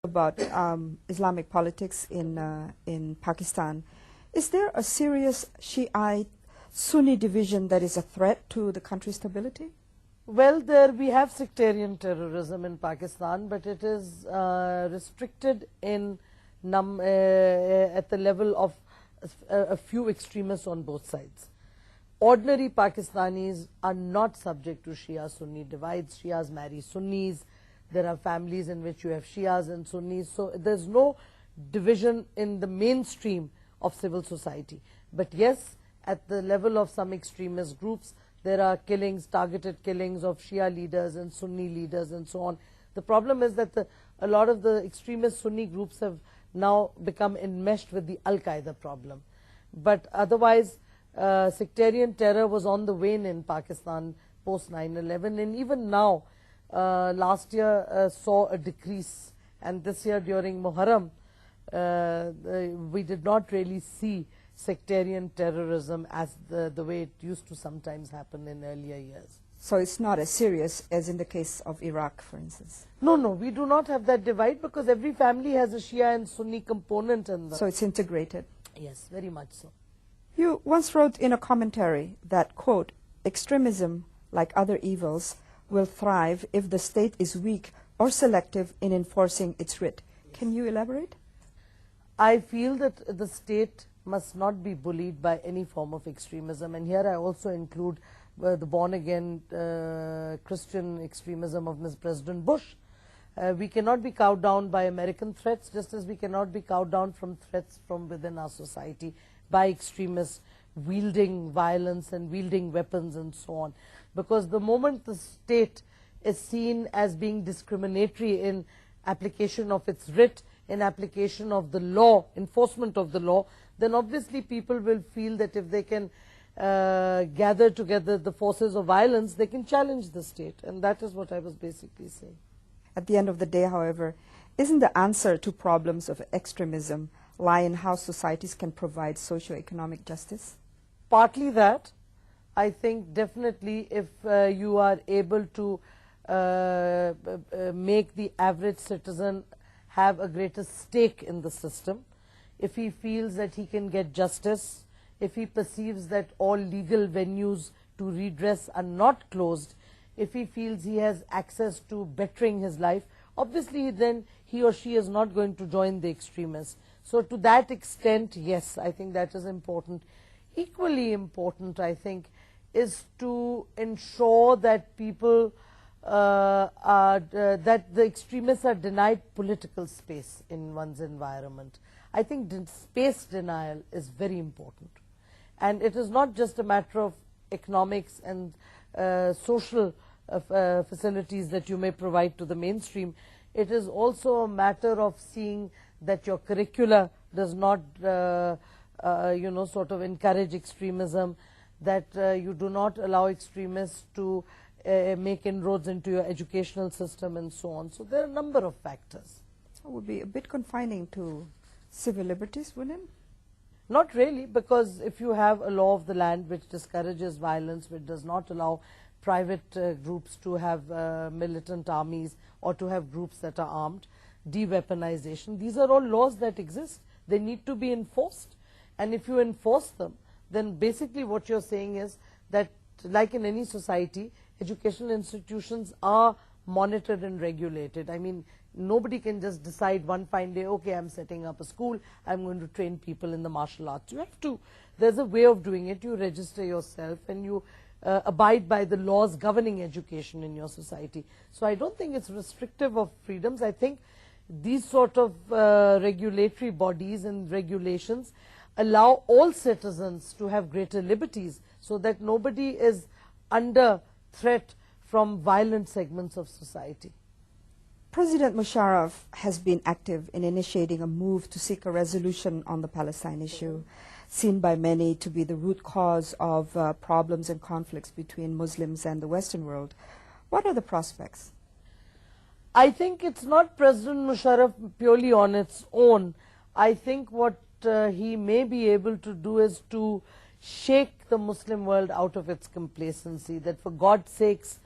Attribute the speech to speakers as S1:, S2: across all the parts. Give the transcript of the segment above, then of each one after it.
S1: about Islamic politics in Pakistan. Is there a serious Shiite-Sunni division that is a threat to the country's stability?
S2: Well, we have sectarian terrorism in Pakistan, but it is restricted in at the level of a few extremists on both sides. Ordinary Pakistanis are not subject to Shia-Sunni divides. Shias marry Sunnis. There are families in which you have Shias and Sunnis. So there's no division in the mainstream of civil society. But yes, at the level of some extremist groups, there are killings, targeted killings of Shia leaders and Sunni leaders and so on. The problem is that a lot of the extremist Sunni groups have now become enmeshed with the Al-Qaeda problem. But otherwise, sectarian terror was on the wane in Pakistan post 9/11, and even now, last year saw a decrease, and this year during Muharram, we did not really see sectarian terrorism as the way it used to sometimes happen in earlier years.
S1: So it's not as serious as in the case of Iraq, for instance?
S2: No, we do not have that divide because every family has a Shia and Sunni component in them.
S1: So it's integrated?
S2: Yes, very much so.
S1: You once wrote in a commentary that, quote, extremism, like other evils, will thrive if the state is weak or selective in enforcing its writ. Can you elaborate?
S2: I feel that the state must not be bullied by any form of extremism, and here I also include the born-again Christian extremism of President Bush. We cannot be cowed down by American threats, just as we cannot be cowed down from threats from within our society by extremists wielding violence and wielding weapons and so on. Because the moment the state is seen as being discriminatory in application of its writ, in application of the law, enforcement of the law, then obviously people will feel that if they can gather together the forces of violence, they can challenge the state. And that is what I was basically saying.
S1: At the end of the day, however, isn't the answer to problems of extremism lie in how societies can provide socio-economic justice?
S2: Partly that. I think definitely if you are able to make the average citizen have a greater stake in the system, if he feels that he can get justice, if he perceives that all legal venues to redress are not closed, if he feels he has access to bettering his life, obviously then he or she is not going to join the extremists. So to that extent, yes, I think that is important. Equally important, I think, is to ensure that people that the extremists are denied political space in one's environment. I think space denial is very important, and it is not just a matter of economics and social facilities that you may provide to the mainstream. It is also a matter of seeing that your curricula does not sort of encourage extremism, that you do not allow extremists to make inroads into your educational system and so on. So there are a number of factors.
S1: So it would be a bit confining to civil liberties, wouldn't it?
S2: Not really, because if you have a law of the land which discourages violence, which does not allow private groups to have militant armies or to have groups that are armed, de-weaponization, these are all laws that exist. They need to be enforced, and if you enforce them, then basically what you're saying is that, like in any society, educational institutions are monitored and regulated. I mean, nobody can just decide one fine day, okay, I'm setting up a school, I'm going to train people in the martial arts. You have to, there's a way of doing it. You register yourself and you abide by the laws governing education in your society. So I don't think it's restrictive of freedoms. I think these sort of regulatory bodies and regulations allow all citizens to have greater liberties so that nobody is under threat from violent segments of society.
S1: President Musharraf has been active in initiating a move to seek a resolution on the Palestine issue, seen by many to be the root cause of problems and conflicts between Muslims and the Western world. What are the prospects?
S2: I think it's not President Musharraf purely on its own. I think what he may be able to do is to shake the Muslim world out of its complacency, that for God's sakes,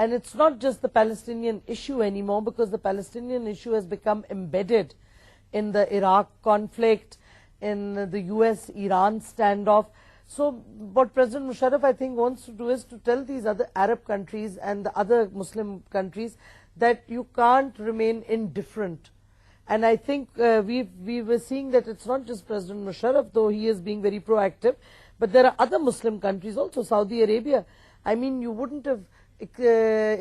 S2: And it's not just the Palestinian issue anymore, because the Palestinian issue has become embedded in the Iraq conflict, in the US-Iran standoff. So what President Musharraf, I think, wants to do is to tell these other Arab countries and the other Muslim countries that you can't remain indifferent. And I think we were seeing that it's not just President Musharraf, though he is being very proactive, but there are other Muslim countries also. Saudi Arabia, I mean, you wouldn't have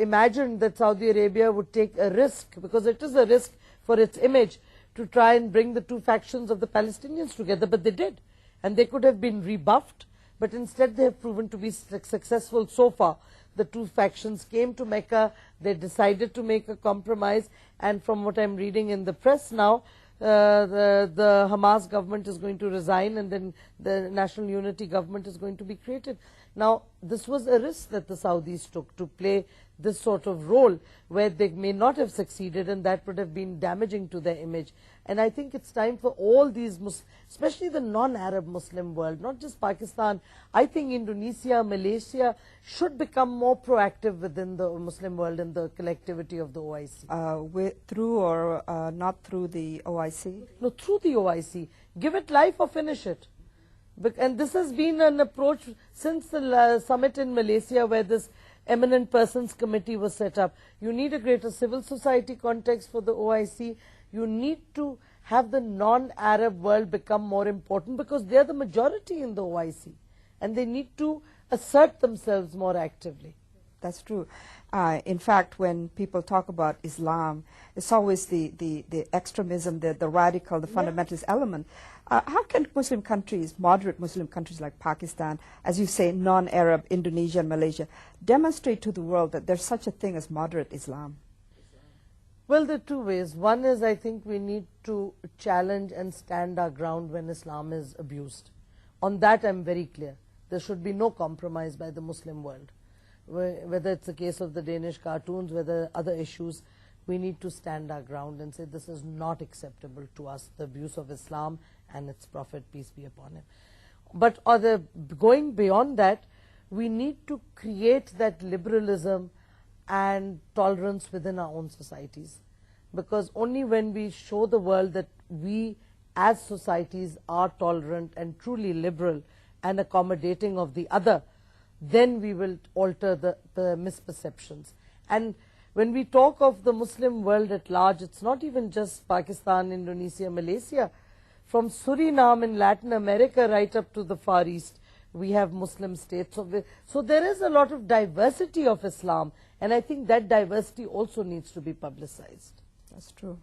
S2: imagined that Saudi Arabia would take a risk, because it is a risk for its image, to try and bring the two factions of the Palestinians together, but they did. And they could have been rebuffed, but instead they have proven to be successful so far. The two factions came to Mecca, they decided to make a compromise, and from what I'm reading in the press now, the Hamas government is going to resign, and then the National Unity government is going to be created. Now, this was a risk that the Saudis took, to play this sort of role where they may not have succeeded, and that would have been damaging to their image. And I think it's time for all these, especially the non-Arab Muslim world, not just Pakistan. I think Indonesia, Malaysia should become more proactive within the Muslim world and the collectivity of the OIC.
S1: Through or not through the OIC?
S2: No, through the OIC. Give it life or finish it. And this has been an approach since the summit in Malaysia, where this Eminent Persons Committee was set up. You need a greater civil society context for the OIC. You need to have the non-Arab world become more important, because they are the majority in the OIC, and they need to assert themselves more actively.
S1: That's true. In fact, when people talk about Islam, it's always the extremism, the radical, the fundamentalist element. How can Muslim countries, moderate Muslim countries like Pakistan, as you say, non-Arab, Indonesia and Malaysia, demonstrate to the world that there's such a thing as moderate Islam?
S2: Well, there are two ways. One is, I think we need to challenge and stand our ground when Islam is abused. On that, I'm very clear. There should be no compromise by the Muslim world. Whether it's the case of the Danish cartoons, whether other issues, we need to stand our ground and say this is not acceptable to us, the abuse of Islam and its Prophet, peace be upon him. But going beyond that, we need to create that liberalism and tolerance within our own societies, because only when we show the world that we as societies are tolerant and truly liberal and accommodating of the other, then we will alter the misperceptions. And when we talk of the Muslim world at large, it's not even just Pakistan, Indonesia, Malaysia. From Suriname in Latin America right up to the Far East, we have Muslim states. So there is a lot of diversity of Islam, and I think that diversity also needs to be publicized.
S1: That's true.